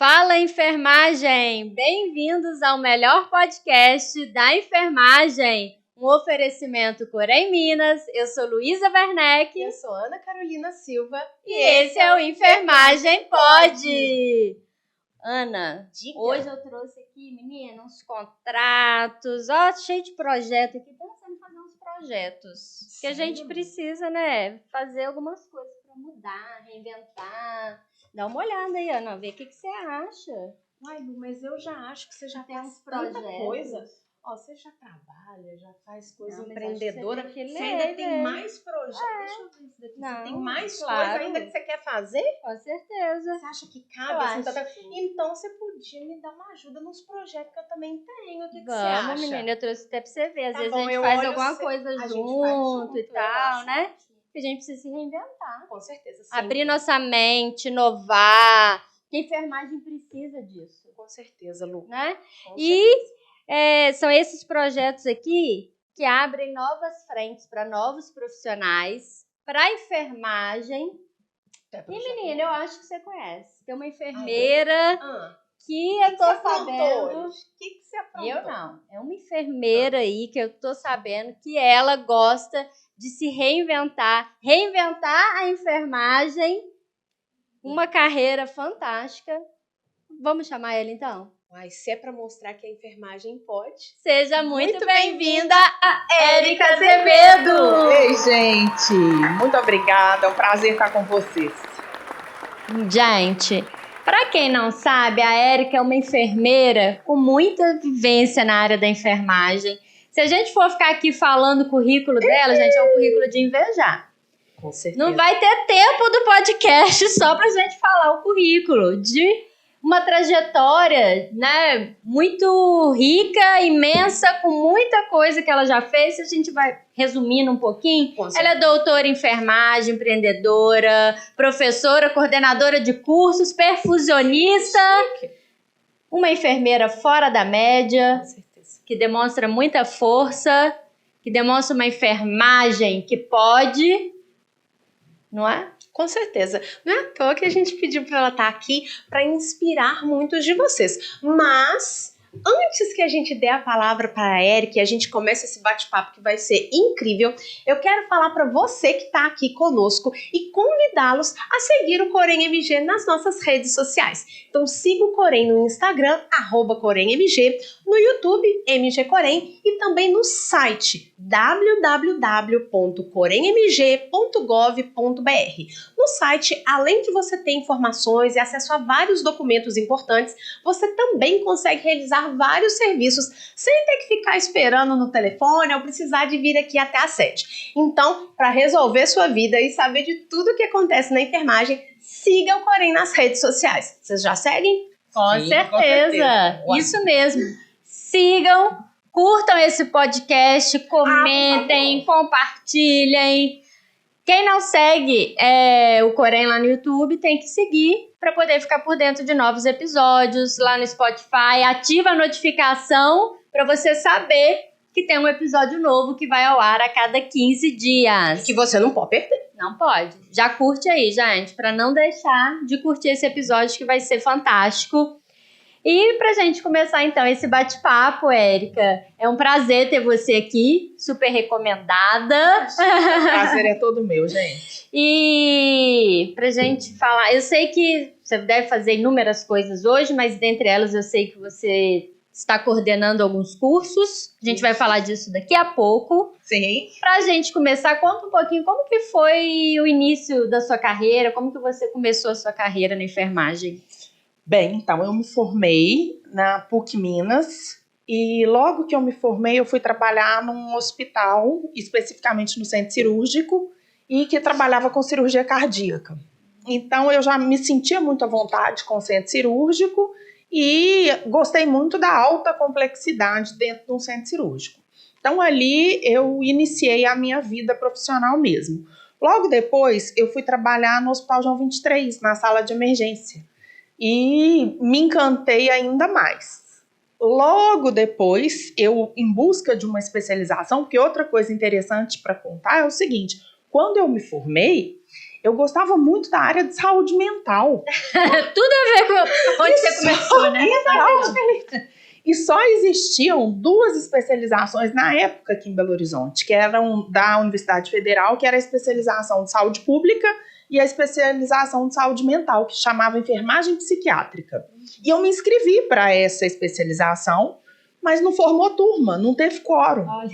Fala, enfermagem! Bem-vindos ao melhor podcast da enfermagem. Um oferecimento Corém Minas. Eu sou Luísa Werneck. Eu sou Ana Carolina Silva. E esse é o Enfermagem Pode! Ana, Diga. Hoje eu trouxe aqui, menina, uns contratos, ó, cheio de projeto aqui. Pensando em fazer uns projetos. Sim. Que a gente precisa, né, fazer algumas coisas para mudar, reinventar. Dá uma olhada aí, Ana, vê o que você acha. Ai, Lu, mas eu já acho que você já Tem uns tanta projetos. coisa. Ó, você já trabalha, já faz coisa Não, mas empreendedora. acho que você tem que Você ler, ainda tem né? mais projetos. Deixa eu ver isso daqui. Não, você tem mais claro. coisa ainda que você quer fazer? Com certeza. Você acha que cabe? Eu assim, acho tanta- que sim. Então você podia me dar uma ajuda nos projetos que eu também tenho. O que você Vamos, acha? menina, eu trouxe até pra você ver. Às Tá vezes bom, a gente eu faz olho alguma se- coisa a gente faz junto e eu tal, acho né? ótimo. Que a gente precisa se reinventar. Com certeza. Sim. Abrir nossa mente, inovar. Que a enfermagem precisa disso, Com certeza, Lu. né? Com E são esses projetos aqui que abrem novas frentes para novos profissionais, para enfermagem. certeza. E, menina, eu acho que você conhece. Tem uma Ah, enfermeira que eu tô sabendo. O que você aprontou? Eu não. É uma enfermeira aí que eu tô sabendo que ela gosta de se reinventar. Reinventar a enfermagem. Uma carreira fantástica. Vamos chamar ela então? Mas se é para mostrar que a enfermagem pode. Seja muito Muito bem-vinda, a Érica Érica Azevedo! Ei, gente! Muito obrigada, é um prazer estar com vocês. Gente, para quem não sabe, a Érica é uma enfermeira com muita vivência na área da enfermagem. Se a gente for ficar aqui falando o currículo dela, gente, é um currículo de invejar. Com certeza. Não vai ter tempo do podcast só pra gente falar o currículo de uma trajetória, né, muito rica, imensa, com muita coisa que ela já fez. Se a gente vai resumindo um pouquinho, ela é doutora em enfermagem, empreendedora, professora, coordenadora de cursos, perfusionista, uma enfermeira fora da média, Com certeza. que demonstra muita força, que demonstra uma enfermagem que pode, não é? Com certeza. Não é à toa que a gente pediu para ela estar aqui para inspirar muitos de vocês. Mas, antes que a gente dê a palavra para a Érica e a gente comece esse bate-papo que vai ser incrível, eu quero falar para você que está aqui conosco e convidá-los a seguir o Corém MG nas nossas redes sociais. Então siga o Corém no Instagram, @CoremMG, no YouTube, MG Corém, e também no site www.coremmg.gov.br. No site, além de você ter informações e acesso a vários documentos importantes, você também consegue realizar vários serviços sem ter que ficar esperando no telefone ou precisar de vir aqui até a sede. Então, para resolver sua vida e saber de tudo que acontece na enfermagem, siga o Corém nas redes sociais. Vocês já seguem? Com Sim, certeza. com certeza. Isso mesmo. Sigam, curtam esse podcast, comentem, compartilhem. Quem não segue o Corém lá no YouTube tem que seguir para poder ficar por dentro de novos episódios lá no Spotify. Ativa a notificação para você saber que tem um episódio novo que vai ao ar a cada 15 dias. Que você não pode perder. Não pode. Já curte aí, gente, para não deixar de curtir esse episódio que vai ser fantástico. E pra gente começar então esse bate-papo, Érica, é um prazer ter você aqui, super recomendada. O prazer é todo meu, gente. E pra gente falar, eu sei que você deve fazer inúmeras coisas hoje, mas dentre elas eu sei que você está coordenando alguns cursos. A gente vai falar disso daqui a pouco. Sim. Pra gente começar, conta um pouquinho como que foi o início da sua carreira, como que você começou a sua carreira na enfermagem. Bem, então eu me formei na PUC Minas e logo que eu me formei eu fui trabalhar num hospital, especificamente no centro cirúrgico, e que trabalhava com cirurgia cardíaca. Então eu já me sentia muito à vontade com o centro cirúrgico e gostei muito da alta complexidade dentro de um centro cirúrgico. Então ali eu iniciei a minha vida profissional mesmo. Logo depois eu fui trabalhar no Hospital João 23, na sala de emergência. E me encantei ainda mais. Logo depois, eu, em busca de uma especialização, porque outra coisa interessante para contar é o seguinte: quando eu me formei, eu gostava muito da área de saúde mental. Tudo a ver com onde você começou, né? E só existiam 2 especializações na época aqui em Belo Horizonte, que eram da Universidade Federal, que era a especialização de saúde pública e a especialização de saúde mental, que chamava enfermagem psiquiátrica. E eu me inscrevi para essa especialização, mas não formou turma, não teve quórum. Olha.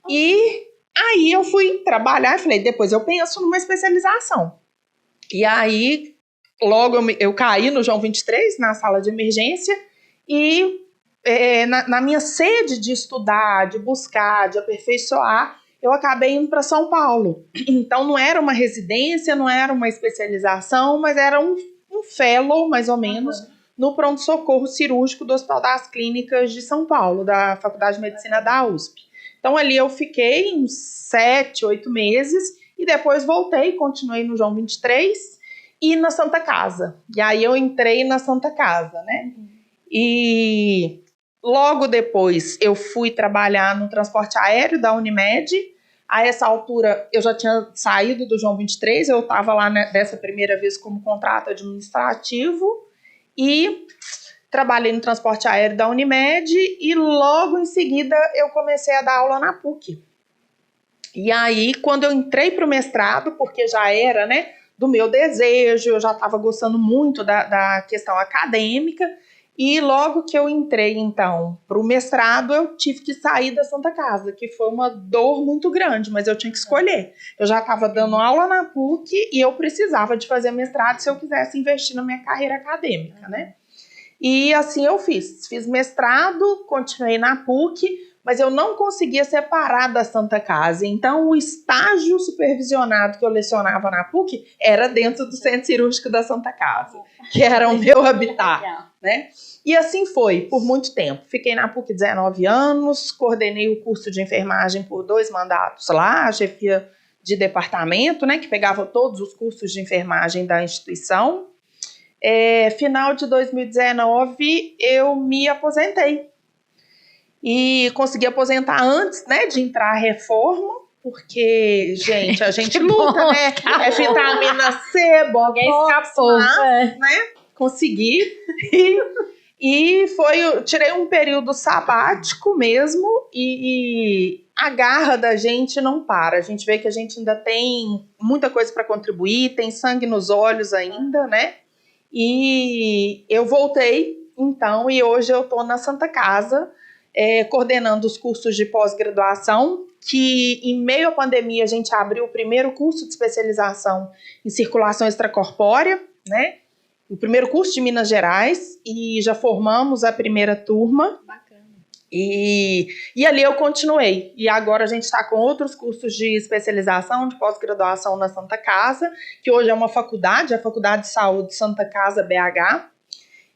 E aí eu fui trabalhar e falei, depois eu penso numa especialização. E aí, logo eu caí no João 23, na sala de emergência, e na minha sede de estudar, de buscar, de aperfeiçoar, eu acabei indo para São Paulo. Então não era uma residência, não era uma especialização, mas era um fellow, mais ou menos, no pronto-socorro cirúrgico do Hospital das Clínicas de São Paulo, da Faculdade de Medicina da USP. Então ali eu fiquei uns 7, 8 meses e depois voltei, continuei no João 23 e na Santa Casa. E aí eu entrei na Santa Casa, né? E logo depois eu fui trabalhar no transporte aéreo da Unimed. A essa altura eu já tinha saído do João 23, eu estava lá dessa primeira vez como contrato administrativo e trabalhei no transporte aéreo da Unimed e logo em seguida eu comecei a dar aula na PUC. E aí quando eu entrei para o mestrado, porque já era, né, do meu desejo, eu já estava gostando muito da questão acadêmica, e logo que eu entrei, então, para o mestrado, eu tive que sair da Santa Casa, que foi uma dor muito grande, mas eu tinha que escolher. Eu já estava dando aula na PUC e eu precisava de fazer mestrado se eu quisesse investir na minha carreira acadêmica, né? E assim eu fiz mestrado, continuei na PUC, mas eu não conseguia separar da Santa Casa. Então, o estágio supervisionado que eu lecionava na PUC era dentro do Centro Cirúrgico da Santa Casa, que era o meu habitat, né? E assim foi, por muito tempo. Fiquei na PUC 19 anos, coordenei o curso de enfermagem por 2 mandatos lá, a chefia de departamento, né, que pegava todos os cursos de enfermagem da instituição. Final de 2019, eu me aposentei. E consegui aposentar antes, né, de entrar a reforma, porque, gente, a gente luta, né? É vitamina C, botox, né? Consegui. E tirei um período sabático mesmo, e a garra da gente não para. A gente vê que a gente ainda tem muita coisa para contribuir, tem sangue nos olhos ainda, né? E eu voltei, então, e hoje eu estou na Santa Casa, coordenando os cursos de pós-graduação, que em meio à pandemia a gente abriu o primeiro curso de especialização em circulação extracorpórea, né? O primeiro curso de Minas Gerais, e já formamos a primeira turma. Bacana. E ali eu continuei. E agora a gente está com outros cursos de especialização, de pós-graduação na Santa Casa, que hoje é uma faculdade, a Faculdade de Saúde Santa Casa BH.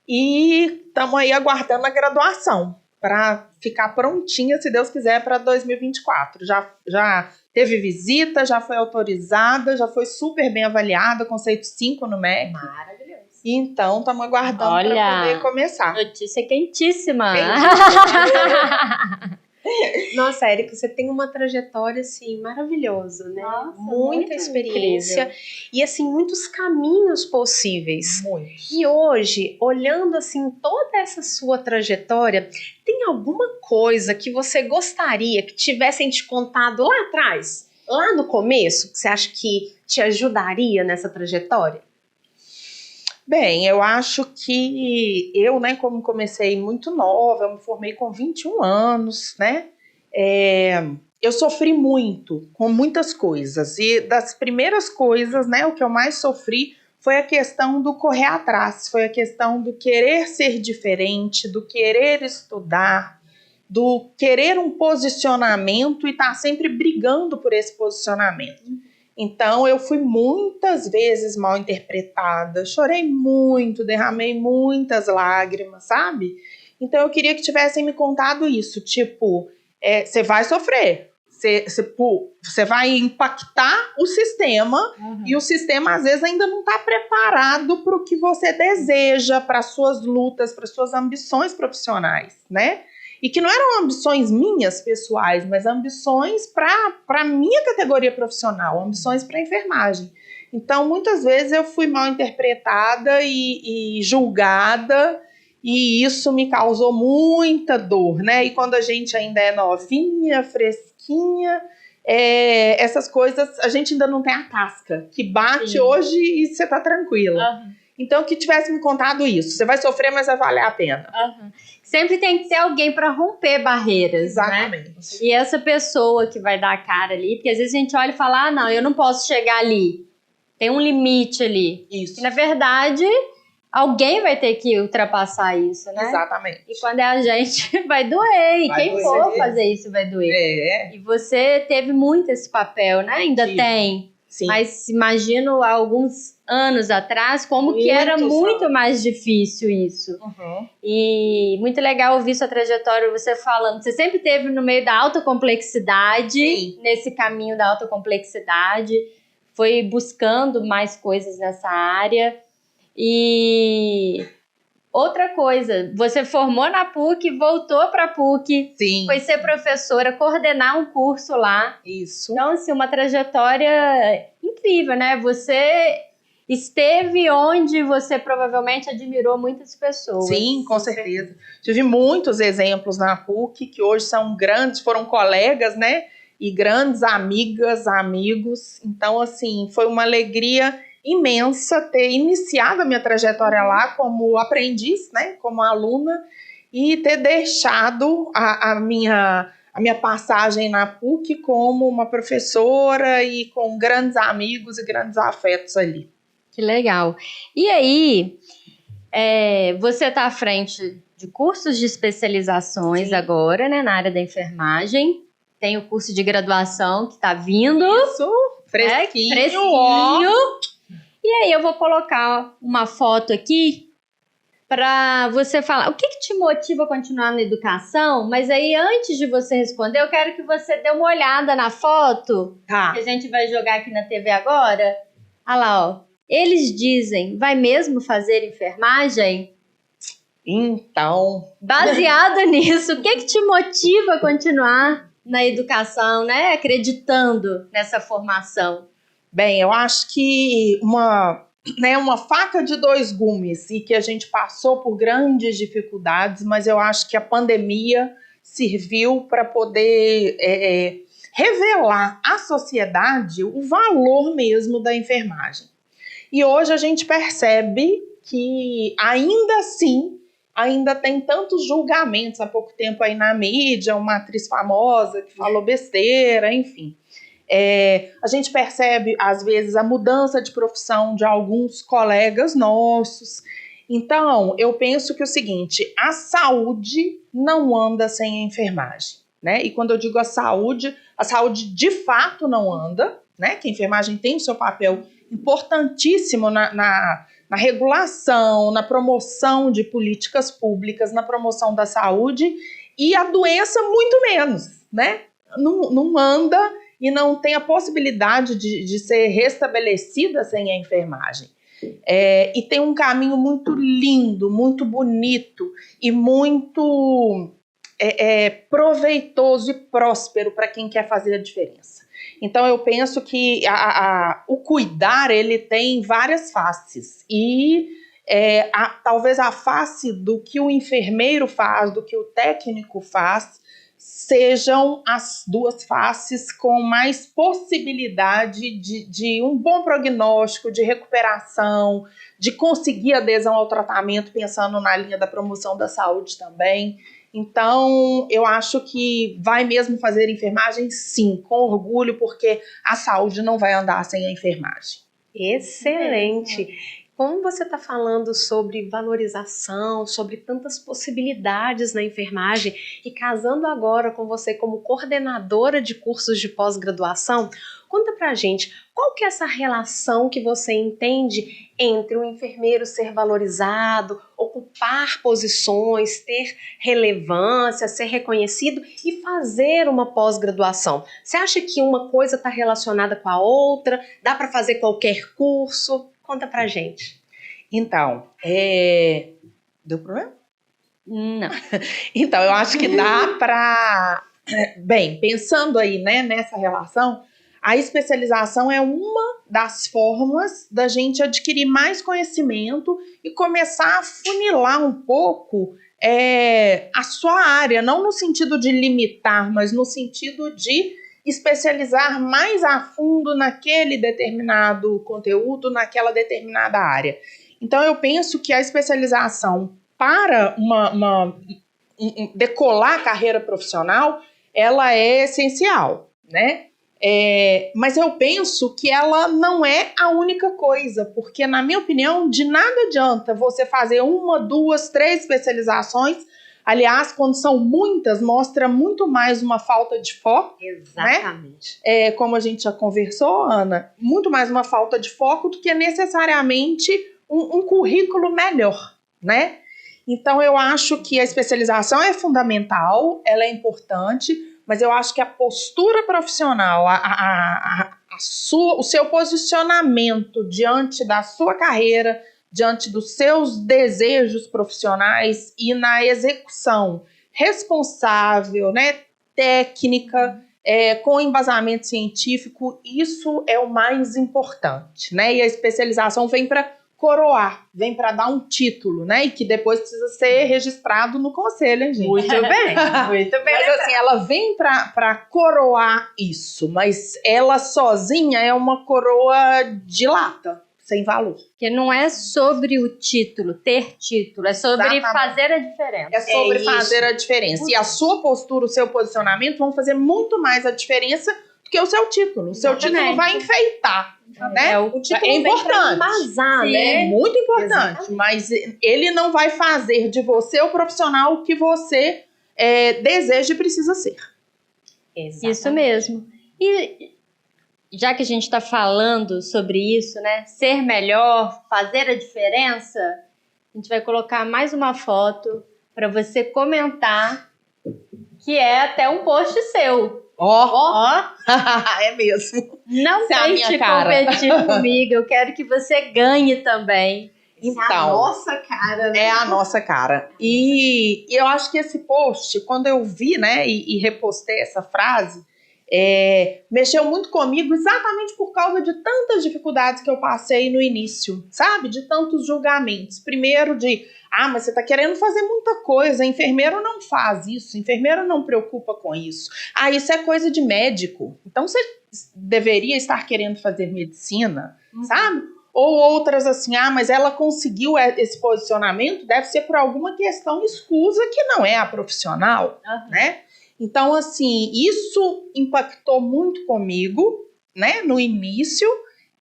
E estamos aí aguardando a graduação, para ficar prontinha, se Deus quiser, para 2024. Já teve visita, já foi autorizada, já foi super bem avaliada, conceito 5 no MEC. Maravilhoso. Então, estamos aguardando para poder começar. Notícia quentíssima. Nossa, Érica, você tem uma trajetória, assim, maravilhosa, né? Nossa, muita experiência incrível. e, assim, muitos caminhos possíveis. Muito. E hoje, olhando, assim, toda essa sua trajetória, tem alguma coisa que você gostaria que tivessem te contado lá atrás, lá no começo, que você acha que te ajudaria nessa trajetória? Bem, eu acho que eu, né, como comecei muito nova, eu me formei com 21 anos, né, eu sofri muito com muitas coisas, e das primeiras coisas, né, o que eu mais sofri foi a questão do correr atrás, foi a questão do querer ser diferente, do querer estudar, do querer um posicionamento e estar sempre brigando por esse posicionamento. Então, eu fui muitas vezes mal interpretada, chorei muito, derramei muitas lágrimas, sabe? Então, eu queria que tivessem me contado isso, tipo, você vai sofrer, você vai impactar o sistema, e o sistema, às vezes, ainda não está preparado para o que você deseja, para as suas lutas, para as suas ambições profissionais, né? E que não eram ambições minhas, pessoais, mas ambições para a minha categoria profissional, ambições para a enfermagem. Então, muitas vezes eu fui mal interpretada e julgada, e isso me causou muita dor, né? E quando a gente ainda é novinha, fresquinha, essas coisas, a gente ainda não tem a casca, que bate Sim. hoje e você tá tranquila. Aham. Então, que tivesse me contado isso. Você vai sofrer, mas vai valer a pena. Aham. Sempre tem que ter alguém para romper barreiras, né? Exatamente. E essa pessoa que vai dar a cara ali, porque às vezes a gente olha e fala, não, eu não posso chegar ali. Tem um limite ali. Isso. E na verdade, alguém vai ter que ultrapassar isso, né? Exatamente. E quando é a gente, vai doer. E Vai quem doer. for fazer isso vai doer. É. E você teve muito esse papel, né? Ainda Sim. tem. Sim. Mas imagino há alguns anos atrás como que era Muitos muito anos. mais difícil isso. Uhum. E muito legal ouvir sua trajetória, você falando. Você sempre esteve no meio da alta complexidade, Sim. nesse caminho da alta complexidade, foi buscando mais coisas nessa área. E outra coisa, você formou na PUC, voltou para a PUC, Sim. foi ser professora, coordenar um curso lá. Isso. Então, assim, uma trajetória incrível, né? Você esteve onde você provavelmente admirou muitas pessoas. Sim, com certeza. Tive muitos exemplos na PUC que hoje são grandes, foram colegas, né? E grandes amigas, amigos. Então, assim, foi uma alegria imensa ter iniciado a minha trajetória lá como aprendiz, né? Como aluna, e ter deixado a minha passagem na PUC como uma professora e com grandes amigos e grandes afetos ali. Que legal. E aí, você está à frente de cursos de especializações Sim. agora, né, na área da enfermagem. Tem o curso de graduação que está vindo. Isso, fresquinho, Fresquinho. ó. E aí eu vou colocar uma foto aqui para você falar o que te motiva a continuar na educação. Mas aí, antes de você responder, eu quero que você dê uma olhada na foto Tá. que a gente vai jogar aqui na TV agora. Olha lá, ó. Eles dizem, vai mesmo fazer enfermagem? Então, Baseado nisso, o que te motiva a continuar na educação, né? Acreditando nessa formação. bem, eu acho que uma faca de dois gumes e que a gente passou por grandes dificuldades, mas eu acho que a pandemia serviu para poder revelar à sociedade o valor mesmo da enfermagem. E hoje a gente percebe que ainda assim, ainda tem tantos julgamentos. Há pouco tempo aí na mídia, uma atriz famosa que falou besteira, enfim. A gente percebe, às vezes, a mudança de profissão de alguns colegas nossos. Então, eu penso que é o seguinte, a saúde não anda sem a enfermagem, né? E quando eu digo a saúde de fato não anda, né? Que a enfermagem tem o seu papel importantíssimo na regulação, na promoção de políticas públicas, na promoção da saúde, e a doença muito menos, né? Não anda e não tem a possibilidade de ser restabelecida sem a enfermagem. E tem um caminho muito lindo, muito bonito e muito proveitoso e próspero para quem quer fazer a diferença. Então eu penso que o cuidar, ele tem várias faces e talvez a face do que o enfermeiro faz, do que o técnico faz, sejam as duas faces com mais possibilidade de um bom prognóstico, de recuperação, de conseguir adesão ao tratamento, pensando na linha da promoção da saúde também. Então, eu acho que vai mesmo fazer enfermagem, sim, com orgulho, porque a saúde não vai andar sem a enfermagem. Excelente! Como você está falando sobre valorização, sobre tantas possibilidades na enfermagem e casando agora com você como coordenadora de cursos de pós-graduação, conta pra gente, qual que é essa relação que você entende entre o enfermeiro ser valorizado, ocupar posições, ter relevância, ser reconhecido e fazer uma pós-graduação? Você acha que uma coisa está relacionada com a outra? Dá para fazer qualquer curso? Conta pra gente. Então, deu problema? Não. Então, eu acho que dá para... Bem, pensando aí, né, nessa relação, a especialização é uma das formas da gente adquirir mais conhecimento e começar a funilar um pouco a sua área, não no sentido de limitar, mas no sentido de especializar mais a fundo naquele determinado conteúdo, naquela determinada área. Então, eu penso que a especialização para decolar a carreira profissional, ela é essencial, né? Mas eu penso que ela não é a única coisa, porque, na minha opinião, de nada adianta você fazer 1, 2, 3 especializações. Aliás, quando são muitas, mostra muito mais uma falta de foco. Exatamente. Né? Como a gente já conversou, Ana, muito mais uma falta de foco do que necessariamente um currículo melhor, né? Então, eu acho que a especialização é fundamental, ela é importante, mas eu acho que a postura profissional, o seu posicionamento diante da sua carreira, diante dos seus desejos profissionais e na execução responsável, né, técnica, com embasamento científico, isso é o mais importante, né? E a especialização vem para coroar, vem para dar um título, né? E que depois precisa ser registrado no conselho, hein, gente? Muito bem, muito bem. Mas assim, ela vem para coroar isso, mas ela sozinha é uma coroa de lata, sem valor. Porque não é sobre o título, ter título, é sobre fazer a diferença. É sobre fazer a diferença. E a sua postura, o seu posicionamento vão fazer muito mais a diferença do que o seu título. O seu título vai enfeitar. Né? O título é importante, embasar, né? É muito importante. Exatamente. Mas ele não vai fazer de você o profissional que você deseja e precisa ser. Exatamente. Isso mesmo. E já que a gente está falando sobre isso, né? Ser melhor, fazer a diferença, a gente vai colocar mais uma foto para você comentar, que é até um post seu. Ó. É mesmo. Não tente competir comigo, eu quero que você ganhe também. Então, é a nossa cara, né? É a nossa cara. E eu acho que esse post, quando eu vi, né, e repostei essa frase, mexeu muito comigo exatamente por causa de tantas dificuldades que eu passei no início, sabe? De tantos julgamentos. Primeiro mas você tá querendo fazer muita coisa, enfermeiro não faz isso, enfermeiro não preocupa com isso. Isso é coisa de médico. Então você deveria estar querendo fazer medicina, sabe? Ou outras assim, mas ela conseguiu esse posicionamento, deve ser por alguma questão escusa que não é a profissional, né? Então, assim, isso impactou muito comigo, né, no início,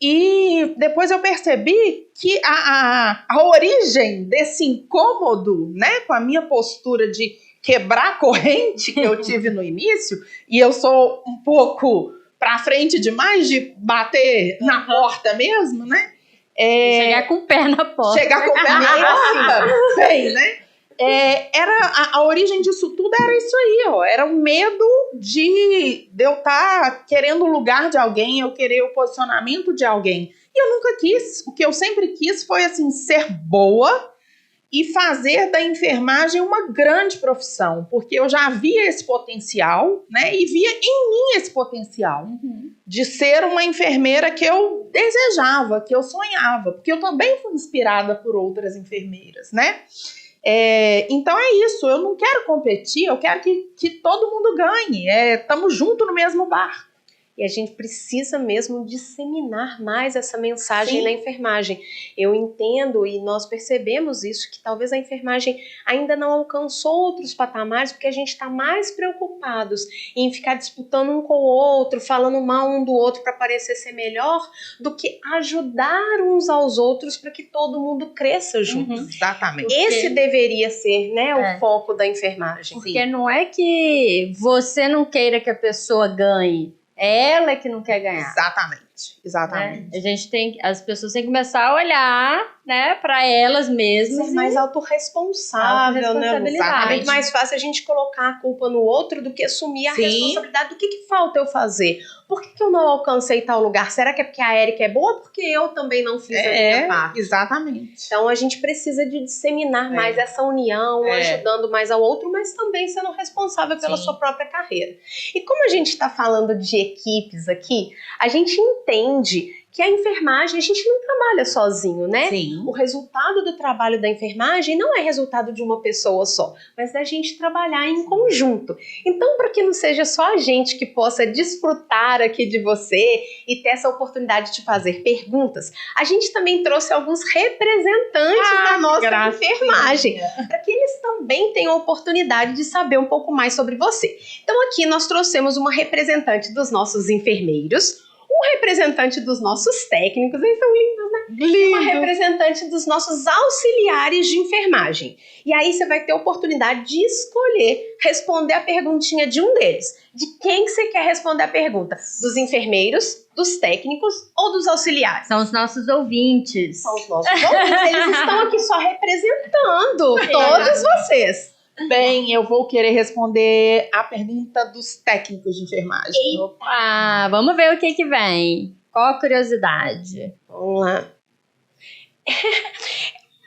e depois eu percebi que a origem desse incômodo, né, com a minha postura de quebrar a corrente que eu tive no início, e eu sou um pouco pra frente demais de bater na porta mesmo, né? Chegar com o pé na porta. Chegar com o pé na porta, bem, né? A origem disso tudo era isso aí, ó. Era o medo de eu estar querendo o lugar de alguém, eu querer o posicionamento de alguém. E eu nunca quis. O que eu sempre quis foi, assim, ser boa e fazer da enfermagem uma grande profissão, porque eu já via esse potencial, né? E via em mim esse potencial de ser uma enfermeira que eu desejava, que eu sonhava, porque eu também fui inspirada por outras enfermeiras, né? Então é isso, eu não quero competir, eu quero que todo mundo ganhe, estamos juntos no mesmo barco. E a gente precisa mesmo disseminar mais essa mensagem na enfermagem. Eu entendo e nós percebemos isso, que talvez a enfermagem ainda não alcançou outros patamares, porque a gente está mais preocupados em ficar disputando um com o outro, falando mal um do outro para parecer ser melhor, do que ajudar uns aos outros para que todo mundo cresça junto. Exatamente. Esse deveria ser, né, o foco da enfermagem. Porque não é que você não queira que a pessoa ganhe, é ela que não quer ganhar. Exatamente. Exatamente. A gente as pessoas têm que começar a olhar, né, para elas mesmas. Ser mais autorresponsável, né? Autorresponsabilidade. É muito mais fácil a gente colocar a culpa no outro do que assumir a responsabilidade do que falta eu fazer. Por que eu não alcancei tal lugar? Será que é porque a Érica é boa ou porque eu também não fiz a minha parte? Exatamente. Então a gente precisa de disseminar mais essa união, ajudando mais ao outro, mas também sendo responsável pela sua própria carreira. E como a gente está falando de equipes aqui, a gente entende que a enfermagem, a gente não trabalha sozinho, né? Sim. O resultado do trabalho da enfermagem não é resultado de uma pessoa só, mas da gente trabalhar em conjunto. Então, para que não seja só a gente que possa desfrutar aqui de você e ter essa oportunidade de fazer perguntas, a gente também trouxe alguns representantes da nossa enfermagem, para que eles também tenham a oportunidade de saber um pouco mais sobre você. Então, aqui nós trouxemos uma representante dos nossos enfermeiros, um representante dos nossos técnicos, eles são lindos, né? E uma representante dos nossos auxiliares de enfermagem. E aí você vai ter a oportunidade de escolher responder a perguntinha de um deles. De quem você quer responder a pergunta? Dos enfermeiros, dos técnicos ou dos auxiliares? São os nossos ouvintes. São os nossos ouvintes. Eles estão aqui só representando todos vocês. Bem, eu vou querer responder a pergunta dos técnicos de enfermagem. Opa, vamos ver o que vem. Qual a curiosidade? Vamos lá.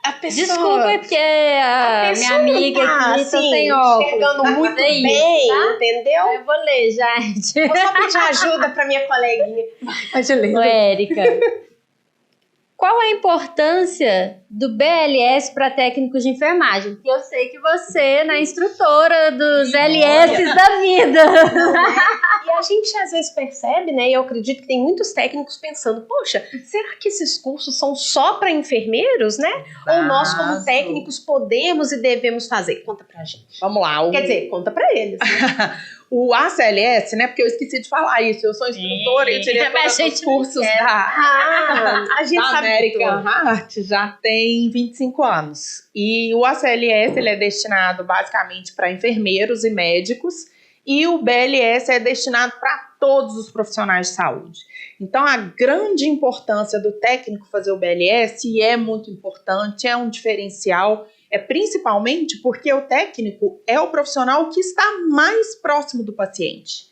A pessoa... Desculpa, porque a minha amiga aqui tá sem óculos. Enxergando muito Daí, bem, tá? entendeu? Eu vou ler, gente. Vou só pedir ajuda pra minha coleguinha. Pode ler. Ô, Érica, qual a importância do BLS para técnicos de enfermagem? Porque eu sei que você é instrutora dos LS da vida. E a gente às vezes percebe, né? E eu acredito que tem muitos técnicos pensando, poxa, será que esses cursos são só para enfermeiros, né? Ou nós, como técnicos, podemos e devemos fazer? Conta pra gente. Vamos lá. Quer dizer, conta pra eles. Né? O ACLS, né? Porque eu esqueci de falar isso. Eu sou instrutora e diretora dos cursos a gente da sabe American Heart já tem 25 anos. E o ACLS ele é destinado basicamente para enfermeiros e médicos. E o BLS é destinado para todos os profissionais de saúde. Então, a grande importância do técnico fazer o BLS, e é muito importante, é um diferencial, é principalmente porque o técnico é o profissional que está mais próximo do paciente.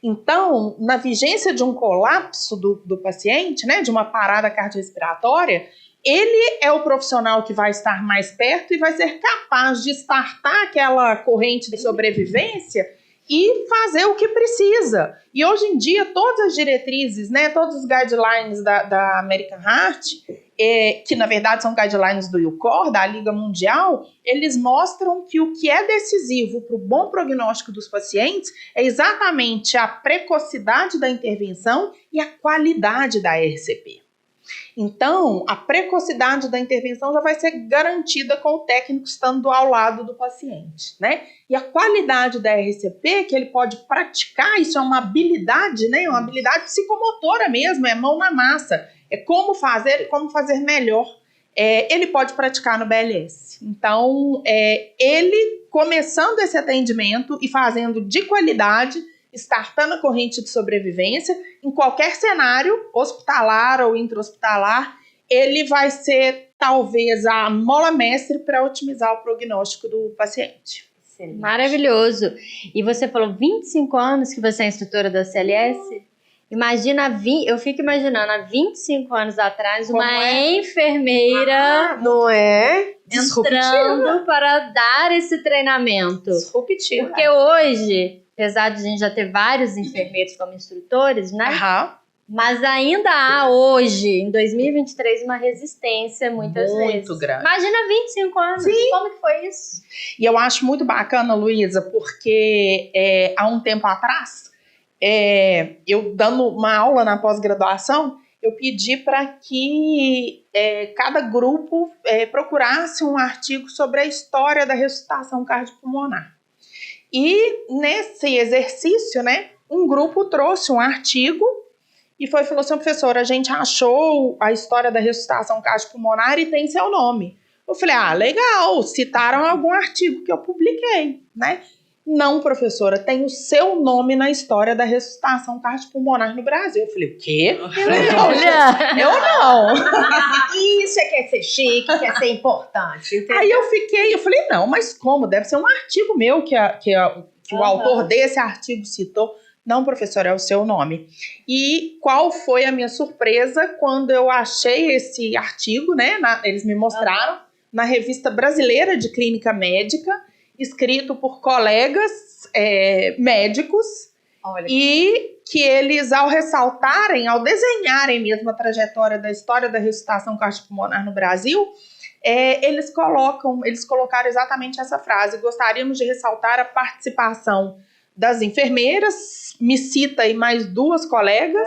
Então, na vigência de um colapso do paciente, né, de uma parada cardiorrespiratória, ele é o profissional que vai estar mais perto e vai ser capaz de startar aquela corrente de sobrevivência e fazer o que precisa. E hoje em dia, todas as diretrizes, né, todos os guidelines da American Heart, que na verdade são guidelines do IUCOR, da Liga Mundial, eles mostram que o que é decisivo para o bom prognóstico dos pacientes é exatamente a precocidade da intervenção e a qualidade da RCP. Então, a precocidade da intervenção já vai ser garantida com o técnico estando ao lado do paciente, né? E a qualidade da RCP, que ele pode praticar, isso é uma habilidade, né? Uma habilidade psicomotora mesmo, é mão na massa. É como fazer e como fazer melhor. Ele pode praticar no BLS. Então, ele começando esse atendimento e fazendo de qualidade, startando a corrente de sobrevivência, em qualquer cenário, hospitalar ou intra-hospitalar, ele vai ser, talvez, a mola mestre para otimizar o prognóstico do paciente. Excelente. Maravilhoso. E você falou 25 anos que você é instrutora da CLS? Imagina, eu fico imaginando, há 25 anos atrás, uma enfermeira não é? entrando para dar esse treinamento. Disruptivo. Porque hoje, apesar de a gente já ter vários enfermeiros como instrutores, né? Mas ainda há hoje, em 2023, uma resistência muitas vezes. Muito grande. Imagina 25 anos, Sim. Como que foi isso? E eu acho muito bacana, Luísa, porque há um tempo atrás, eu dando uma aula na pós-graduação, eu pedi para que cada grupo procurasse um artigo sobre a história da ressuscitação cardiopulmonar. E nesse exercício, né, um grupo trouxe um artigo e falou assim, professora, a gente achou a história da ressuscitação cardiopulmonar e tem seu nome. Eu falei, legal, citaram algum artigo que eu publiquei, né? Não, professora, tem o seu nome na história da ressuscitação cardiopulmonar no Brasil. Eu falei, o quê? Olha! Eu não. Isso é quer ser chique, quer ser importante. Entendeu? Aí eu falei, não, mas como? Deve ser um artigo meu que o autor desse artigo citou. Não, professora, é o seu nome. E qual foi a minha surpresa quando eu achei esse artigo, né? Eles me mostraram na Revista Brasileira de Clínica Médica, escrito por colegas médicos. Olha. E que eles, ao ressaltarem, ao desenharem mesmo a trajetória da história da ressuscitação cardiopulmonar no Brasil, eles colocaram exatamente essa frase: gostaríamos de ressaltar a participação das enfermeiras, me cita aí mais 2 colegas,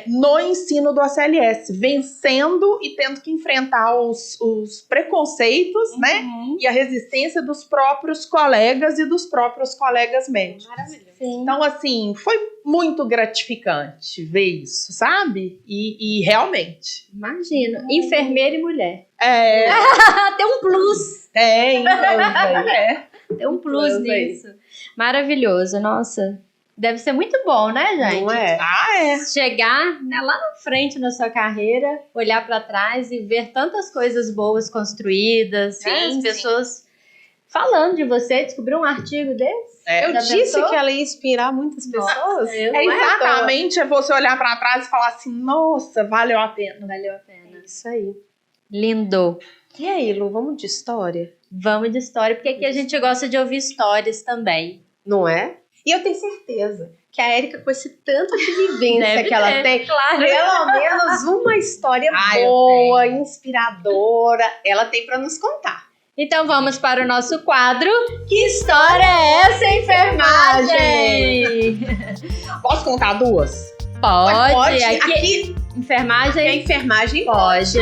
no ensino do ACLS, vencendo e tendo que enfrentar os preconceitos, né? E a resistência dos próprios colegas e dos próprios colegas médicos. Maravilhoso. Sim. Então, assim, foi muito gratificante ver isso, sabe? E realmente. Imagino. Enfermeira e mulher. Tem um plus. Tem Tem um plus nisso. Maravilhoso. Nossa. Deve ser muito bom, né, gente? Não é? Chegar, né, lá na frente na sua carreira, olhar pra trás e ver tantas coisas boas construídas, né? Sim, As pessoas falando de você, descobrir um artigo desse. Eu Já disse pensou? que ela ia inspirar muitas pessoas. Exatamente você olhar pra trás e falar assim, nossa, valeu a pena. Valeu a pena. É isso aí. Lindo. E aí, Lu, vamos de história? Vamos de história, porque aqui a gente gosta de ouvir histórias também. Não é? E eu tenho certeza que a Érica, com esse tanto de vivência que ela tem, claro. pelo menos uma história boa, inspiradora, ela tem pra nos contar. Então vamos para o nosso quadro. Que história é essa, enfermagem? Posso contar 2? Pode. Aqui Enfermagem? a enfermagem Pode.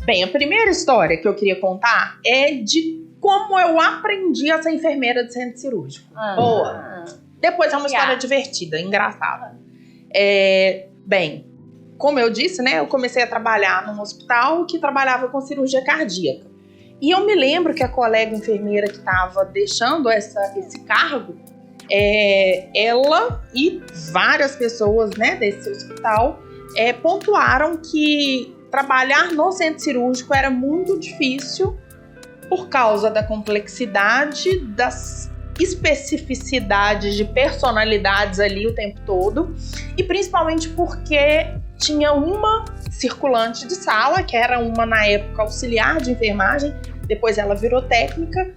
Bem, a primeira história que eu queria contar é de como eu aprendi a ser enfermeira de centro cirúrgico. Boa. Depois é uma história divertida, engraçada. Bem, como eu disse, né, eu comecei a trabalhar num hospital que trabalhava com cirurgia cardíaca. E eu me lembro que a colega enfermeira que estava deixando esse cargo, ela e várias pessoas, né, desse hospital pontuaram que trabalhar no centro cirúrgico era muito difícil por causa da complexidade, das especificidades de personalidades ali o tempo todo, e principalmente porque tinha uma circulante de sala, que era uma, na época, auxiliar de enfermagem, depois ela virou técnica,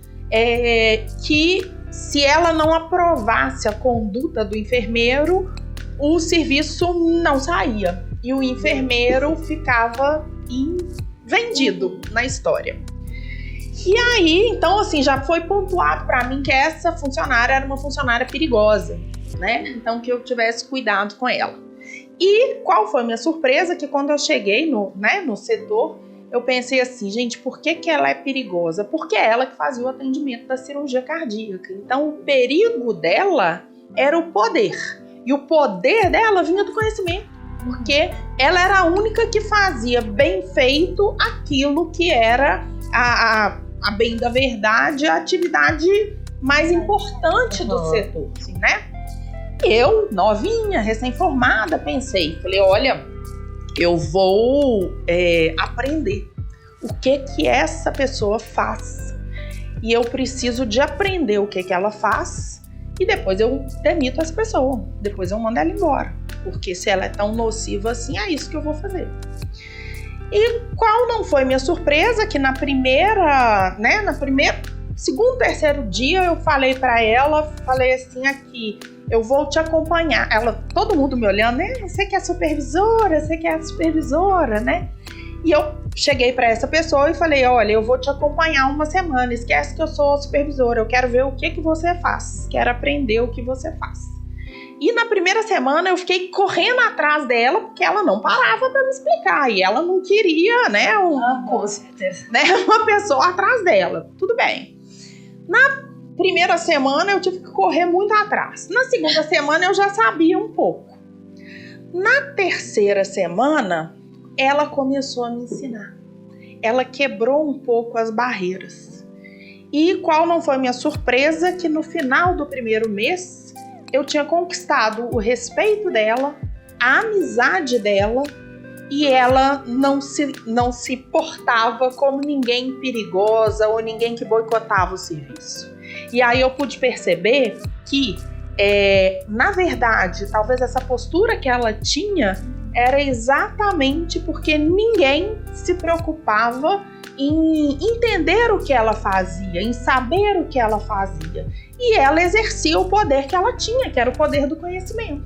que se ela não aprovasse a conduta do enfermeiro, o serviço não saía, e o enfermeiro ficava vendido na história. E aí, então, assim, já foi pontuado para mim que essa funcionária era uma funcionária perigosa, né? Então, que eu tivesse cuidado com ela. E qual foi a minha surpresa? Que quando eu cheguei no setor, eu pensei assim, gente, por que ela é perigosa? Porque é ela que fazia o atendimento da cirurgia cardíaca. Então, o perigo dela era o poder. E o poder dela vinha do conhecimento. Porque ela era a única que fazia bem feito aquilo que era a bem da verdade, a atividade mais importante do setor, assim, né? Eu, novinha, recém-formada, falei, olha, eu vou aprender o que essa pessoa faz. E eu preciso de aprender o que ela faz e depois eu demito essa pessoa, depois eu mando ela embora. Porque se ela é tão nociva assim, é isso que eu vou fazer. E qual não foi minha surpresa, que segundo, terceiro dia, eu falei pra ela, falei assim, aqui, eu vou te acompanhar. Todo mundo me olhando, né? Você que é supervisora, né? E eu cheguei pra essa pessoa e falei, olha, eu vou te acompanhar uma semana, esquece que eu sou supervisora, eu quero ver o que você faz, quero aprender o que você faz. E na primeira semana eu fiquei correndo atrás dela, porque ela não parava para me explicar. E ela não queria, né, com certeza, né, uma pessoa atrás dela. Tudo bem. Na primeira semana eu tive que correr muito atrás. Na segunda semana eu já sabia um pouco. Na terceira semana, ela começou a me ensinar. Ela quebrou um pouco as barreiras. E qual não foi minha surpresa que no final do primeiro mês eu tinha conquistado o respeito dela, a amizade dela, e ela não se portava como ninguém perigosa ou ninguém que boicotava o serviço. E aí eu pude perceber que, na verdade, talvez essa postura que ela tinha era exatamente porque ninguém se preocupava em entender o que ela fazia, em saber o que ela fazia. E ela exercia o poder que ela tinha, que era o poder do conhecimento.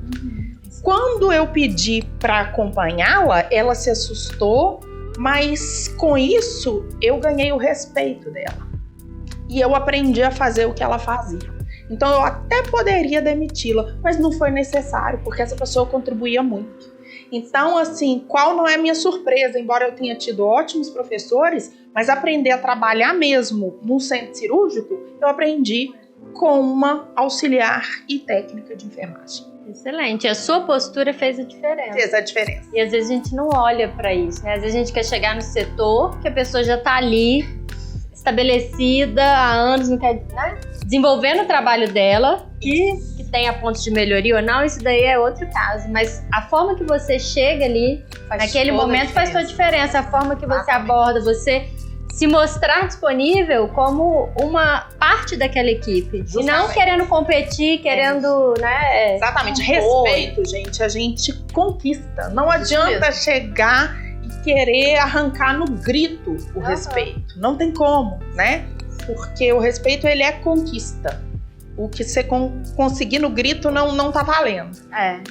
Quando eu pedi para acompanhá-la, ela se assustou, mas com isso eu ganhei o respeito dela. E eu aprendi a fazer o que ela fazia. Então eu até poderia demiti-la, mas não foi necessário, porque essa pessoa contribuía muito. Então, assim, qual não é a minha surpresa? Embora eu tenha tido ótimos professores, mas aprender a trabalhar mesmo num centro cirúrgico, eu aprendi com uma auxiliar e técnica de enfermagem. Excelente. A sua postura fez a diferença. Fez a diferença. E às vezes a gente não olha para isso, né? Às vezes a gente quer chegar no setor que a pessoa já tá ali, estabelecida há anos, não quer, né? Desenvolvendo o trabalho dela, que tem a ponto de melhoria ou não, isso daí é outro caso. Mas a forma que você chega ali, naquele momento, faz toda a diferença. A forma que você aborda, você se mostrar disponível como uma parte daquela equipe. Justamente. E não querendo competir, querendo, né? Exatamente. Respeito, gente, a gente conquista. Não adianta chegar e querer arrancar no grito o respeito. Não tem como, né? Porque o respeito, ele é conquista. O que você conseguir no grito não tá valendo.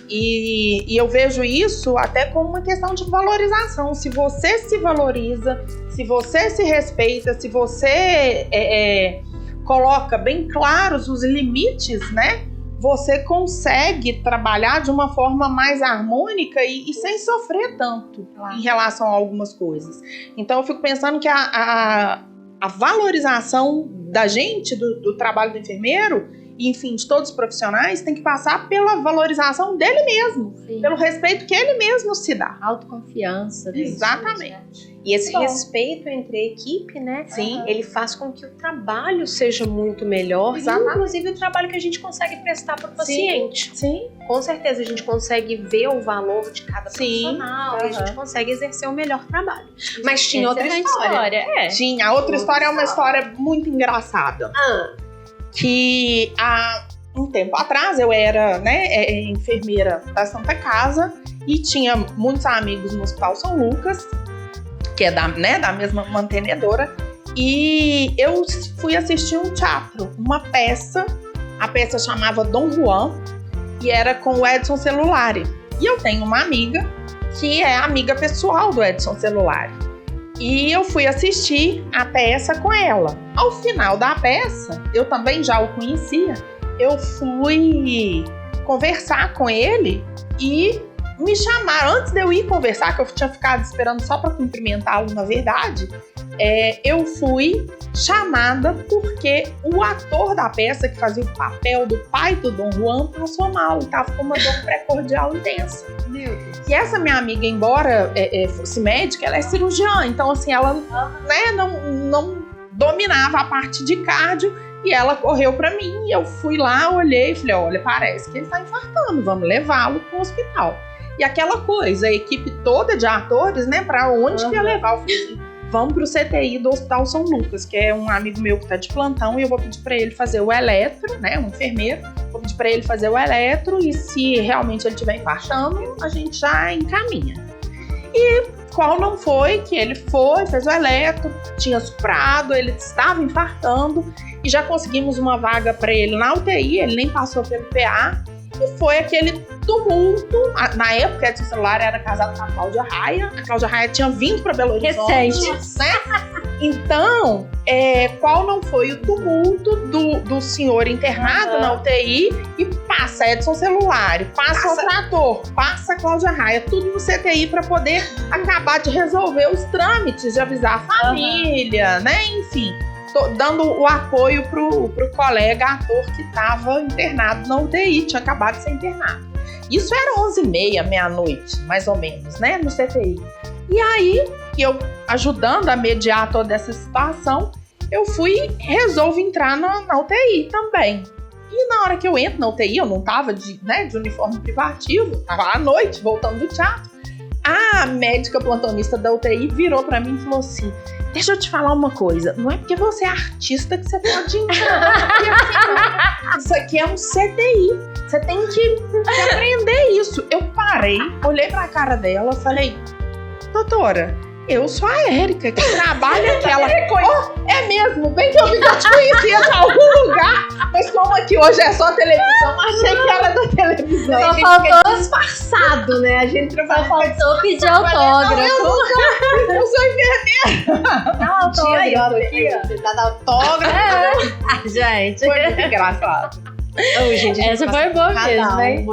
E eu vejo isso até como uma questão de valorização. Se você se valoriza, se você se respeita, se você coloca bem claros os limites, né? Você consegue trabalhar de uma forma mais harmônica e sem sofrer tanto em relação a algumas coisas. Então eu fico pensando que a valorização da gente, do trabalho do enfermeiro, e enfim, de todos os profissionais, tem que passar pela valorização dele mesmo, pelo respeito que ele mesmo se dá. Autoconfiança. Exatamente. E esse respeito entre a equipe, né? Sim. Ele faz com que o trabalho seja muito melhor, inclusive o trabalho que a gente consegue prestar para o paciente. Sim. Com certeza a gente consegue ver o valor de cada profissional e a gente consegue exercer o melhor trabalho. Mas tinha outra história. Tinha. A outra história é uma história muito engraçada. Que há um tempo atrás eu era, enfermeira da Santa Casa e tinha muitos amigos no Hospital São Lucas, que é da mesma mantenedora, e eu fui assistir um teatro, uma peça, a peça chamava Dom Juan, e era com o Edson Celulari. E eu tenho uma amiga que é amiga pessoal do Edson Celulari. E eu fui assistir a peça com ela. Ao final da peça, eu também já o conhecia, eu fui conversar com ele e me chamaram. Antes de eu ir conversar, que eu tinha ficado esperando só para cumprimentá-lo, na verdade, eu fui chamada porque o ator da peça, que fazia o papel do pai do Dom Juan, passou mal e estava com uma dor precordial intensa. Meu Deus. E essa minha amiga, embora fosse médica, ela é cirurgiã, então assim, ela não dominava a parte de cardio, e ela correu para mim, e eu fui lá, olhei e falei, olha, parece que ele está infartando, vamos levá-lo para o hospital. E aquela coisa, a equipe toda de atores, né, para onde que ia levar? Eu falei assim, vamos pro CTI do Hospital São Lucas, que é um amigo meu que tá de plantão, e eu vou pedir para ele fazer o eletro, né, um enfermeiro, vou pedir para ele fazer o eletro, e se realmente ele estiver infartando, a gente já encaminha. E qual não foi que ele foi, fez o eletro, tinha soprado, ele estava infartando, e já conseguimos uma vaga para ele na UTI, ele nem passou pelo PA, e foi aquele tumulto. Na época, Edson Celulari era casado com a Cláudia Raia. A Cláudia Raia tinha vindo para Belo Horizonte. Recente. Né? Então, qual não foi o tumulto do senhor internado na UTI e passa Edson Celulari, passa o trator, passa a Cláudia Raia, tudo no CTI para poder acabar de resolver os trâmites, de avisar a família, né? Enfim, dando o apoio pro colega ator que estava internado na UTI, tinha acabado de ser internado. Isso era 11h30, meia-noite, mais ou menos, né, no CTI. E aí, eu ajudando a mediar toda essa situação, eu resolvo entrar na UTI também. E na hora que eu entro na UTI, eu não tava de uniforme privativo, tava à noite, voltando do teatro. A médica plantonista da UTI virou pra mim e falou assim: deixa eu te falar uma coisa, não é porque você é artista que você pode entrar. Isso aqui é um CTI, você tem que aprender isso. Eu parei, olhei pra cara dela e falei: doutora, eu sou a Érica, que trabalha aquela. É mesmo, bem que eu já te conhecia de algum lugar, mas como aqui hoje é só televisão, achei que era da televisão. Só faltou disfarçado, né? A gente Só faltou pedir autógrafo. Eu sou enfermeira. Dá autógrafo aqui, ó. Você dá autógrafo. Gente. Foi muito engraçado. Gente, essa foi boa mesmo, hein?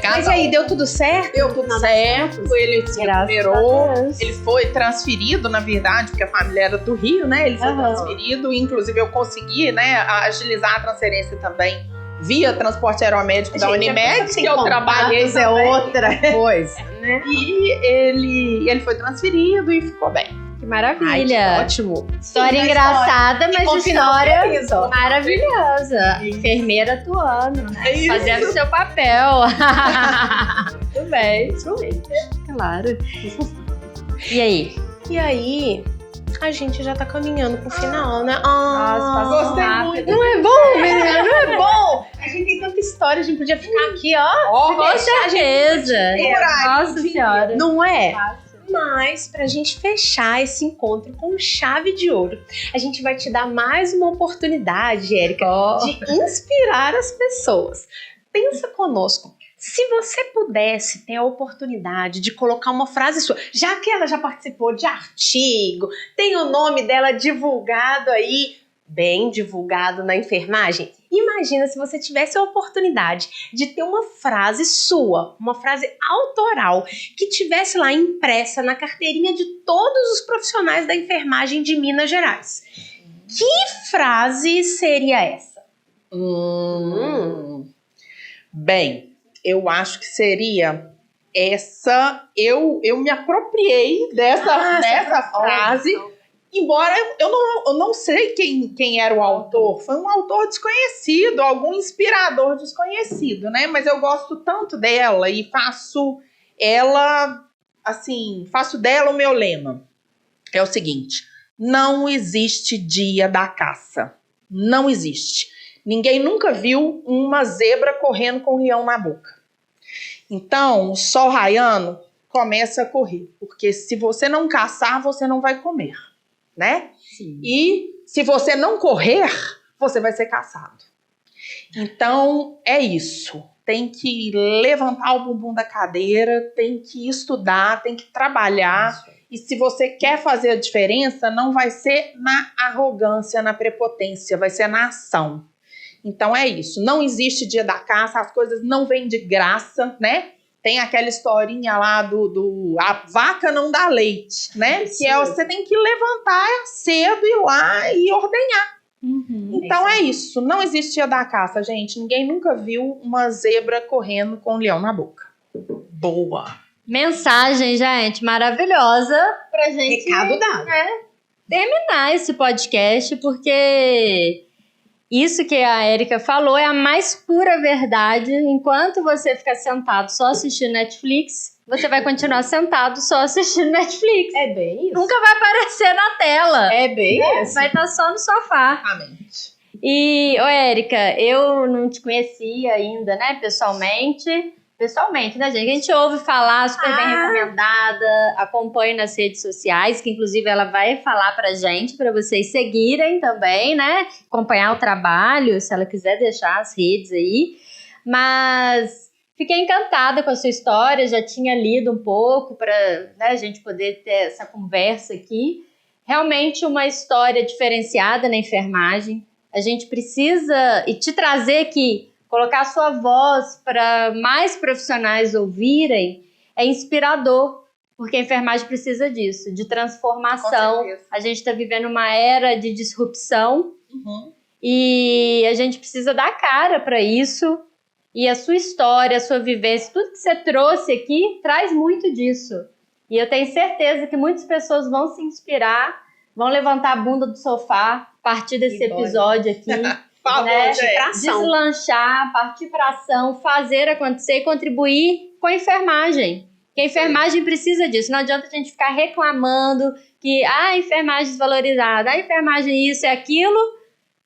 Mas aí, deu tudo certo? Deu tudo certo. Ele se recuperou. Ele foi transferido, na verdade, porque a família era do Rio, né? Ele foi transferido. Inclusive, eu consegui, agilizar a transferência também via transporte aeromédico da Unimed, que eu trabalhei. Isso é outra coisa, né? E ele foi transferido e ficou bem. Que maravilha. Ótimo. História engraçada, mas história isso. maravilhosa. Enfermeira atuando, né? É isso. Fazendo seu papel. Muito bem. Claro. E aí? E aí, a gente já tá caminhando pro final, né? Nossa, passou gostei rápido. muito. Não é bom, menina? Não é bom? A gente tem tanta história, a gente podia ficar aqui, ó. Com certeza. Nossa Horário, senhora. Não é? Fácil. Mas, pra gente fechar esse encontro com chave de ouro, a gente vai te dar mais uma oportunidade, Érica, de inspirar as pessoas. Pensa conosco. Se você pudesse ter a oportunidade de colocar uma frase sua, já que ela já participou de artigo, tem o nome dela divulgado aí, bem divulgado na enfermagem, imagina se você tivesse a oportunidade de ter uma frase sua, uma frase autoral, que tivesse lá impressa na carteirinha de todos os profissionais da enfermagem de Minas Gerais. Que frase seria essa? Bem, eu acho que seria essa. Eu me apropriei dessa frase. Embora eu não sei quem era o autor, foi um autor desconhecido, algum inspirador desconhecido, né? Mas eu gosto tanto dela e faço dela o meu lema. É o seguinte: não existe dia da caça. Não existe. Ninguém nunca viu uma zebra correndo com um leão na boca. Então, o sol raiando começa a correr, porque se você não caçar, você não vai comer. Né? Sim. E se você não correr, você vai ser caçado. Então, é isso. Tem que levantar o bumbum da cadeira, tem que estudar, tem que trabalhar. E se você quer fazer a diferença, não vai ser na arrogância, na prepotência, vai ser na ação. Então, é isso. Não existe dia da caça, as coisas não vêm de graça, né? Tem aquela historinha lá a vaca não dá leite, né? Sim. Que você tem que levantar cedo, ir lá e ordenhar. Então é isso. Não existe dia da caça, gente. Ninguém nunca viu uma zebra correndo com um leão na boca. Boa. Mensagem, gente, maravilhosa pra gente Recado dado. terminar esse podcast, porque isso que a Érica falou é a mais pura verdade. Enquanto você ficar sentado só assistindo Netflix, você vai continuar sentado só assistindo Netflix. É bem isso. Nunca vai aparecer na tela. É bem isso. Vai estar só no sofá. Exatamente. E, Érica, eu não te conhecia ainda, né, pessoalmente, né, gente? A gente ouve falar, super bem recomendada, acompanhe nas redes sociais, que inclusive ela vai falar pra gente, pra vocês seguirem também, né? Acompanhar o trabalho, se ela quiser deixar as redes aí. Mas fiquei encantada com a sua história, já tinha lido um pouco pra, né, a gente poder ter essa conversa aqui. Realmente uma história diferenciada na enfermagem. A gente precisa, e te trazer aqui, colocar a sua voz para mais profissionais ouvirem, é inspirador, porque a enfermagem precisa disso, de transformação. Com certeza. A gente está vivendo uma era de disrupção e a gente precisa dar cara para isso. E a sua história, a sua vivência, tudo que você trouxe aqui traz muito disso. E eu tenho certeza que muitas pessoas vão se inspirar Vão levantar a bunda do sofá, a partir desse Bora. episódio aqui. Por favor, Né? gente. Pra ação. Deslanchar, partir para ação, fazer acontecer e contribuir com a enfermagem. Porque a enfermagem precisa disso. Não adianta a gente ficar reclamando que a enfermagem desvalorizada, a enfermagem isso e aquilo,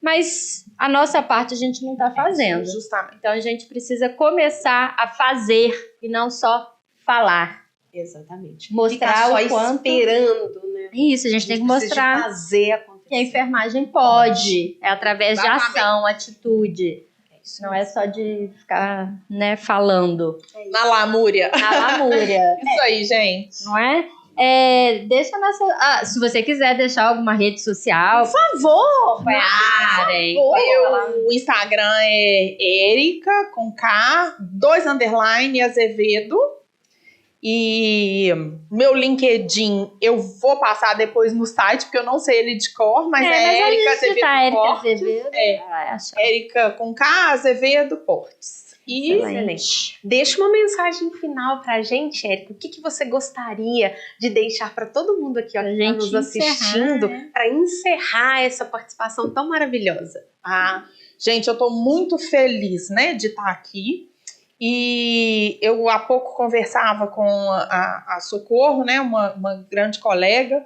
mas a nossa parte a gente não está fazendo. Justamente. Então a gente precisa começar a fazer e não só falar. Exatamente. Mostrar Ficar só o quanto... esperando, né? Isso, a gente tem que precisa de mostrar fazer acontecer. que a enfermagem pode. É através de Exatamente. ação, atitude. Isso Não é só de ficar, né, falando. Na lamúria. Na lamúria, Isso aí, gente. não é? Deixa a nossa... se você quiser deixar alguma rede social, Por favor! acompanharem. O Instagram é Erica, com K, 2 underline, Azevedo. E meu LinkedIn eu vou passar depois no site, porque eu não sei ele de cor, mas é Erica Azevedo Erika Portes. Azevedo. vai achar. Erica com K, Azevedo Portes. E Excelente. Deixa uma mensagem final pra gente, Érica. O que você gostaria de deixar pra todo mundo aqui ó, Pra que tá gente nos assistindo para encerrar essa participação tão maravilhosa? gente, eu tô muito feliz, né, de estar aqui. E eu há pouco conversava com a Socorro, né, uma grande colega.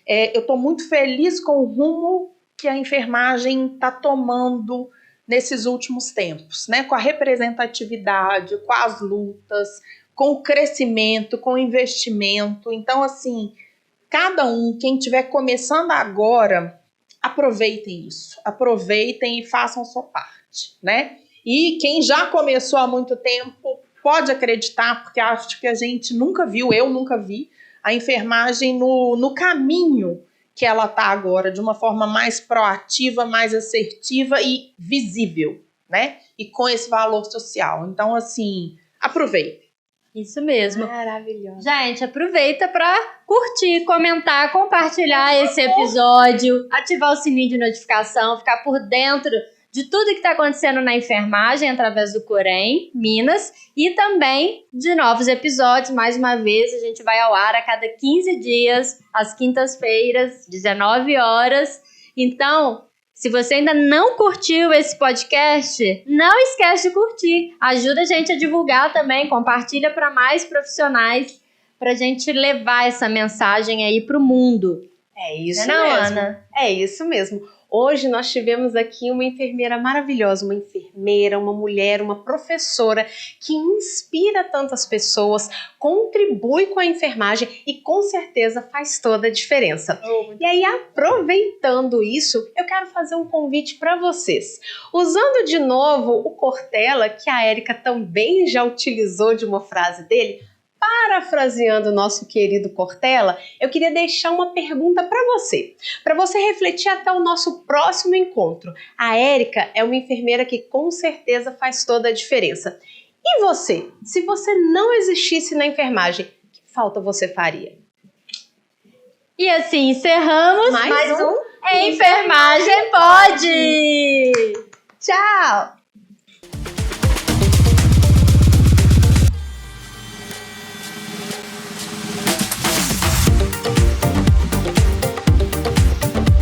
Eu tô muito feliz com o rumo que a enfermagem está tomando nesses últimos tempos, né, com a representatividade, com as lutas, com o crescimento, com o investimento. Então, assim, cada um, quem estiver começando agora, aproveitem isso, aproveitem e façam sua parte, né? E quem já começou há muito tempo pode acreditar, porque acho que a gente nunca viu, eu nunca vi, a enfermagem no caminho que ela está agora, de uma forma mais proativa, mais assertiva e visível, né? E com esse valor social. Então, assim, aproveite. Isso mesmo. Maravilhosa. Gente, aproveita para curtir, comentar, compartilhar esse episódio, ativar o sininho de notificação, ficar por dentro de tudo que está acontecendo na enfermagem através do Corém, Minas, e também de novos episódios. Mais uma vez, a gente vai ao ar a cada 15 dias, às quintas-feiras, 19 horas. Então, se você ainda não curtiu esse podcast, não esquece de curtir. Ajuda a gente a divulgar também, compartilha para mais profissionais, para a gente levar essa mensagem aí para o mundo. É isso Não, mesmo. Ana? É isso mesmo. Hoje nós tivemos aqui uma enfermeira maravilhosa, uma enfermeira, uma mulher, uma professora que inspira tantas pessoas, contribui com a enfermagem e com certeza faz toda a diferença. E aí, aproveitando isso, eu quero fazer um convite para vocês. Usando de novo o Cortella, que a Érica também já utilizou de uma frase dele, parafraseando o nosso querido Cortella, eu queria deixar uma pergunta para você refletir até o nosso próximo encontro. A Érica é uma enfermeira que com certeza faz toda a diferença. E você? Se você não existisse na enfermagem, que falta você faria? E assim encerramos Mais um Enfermagem Pode! Tchau!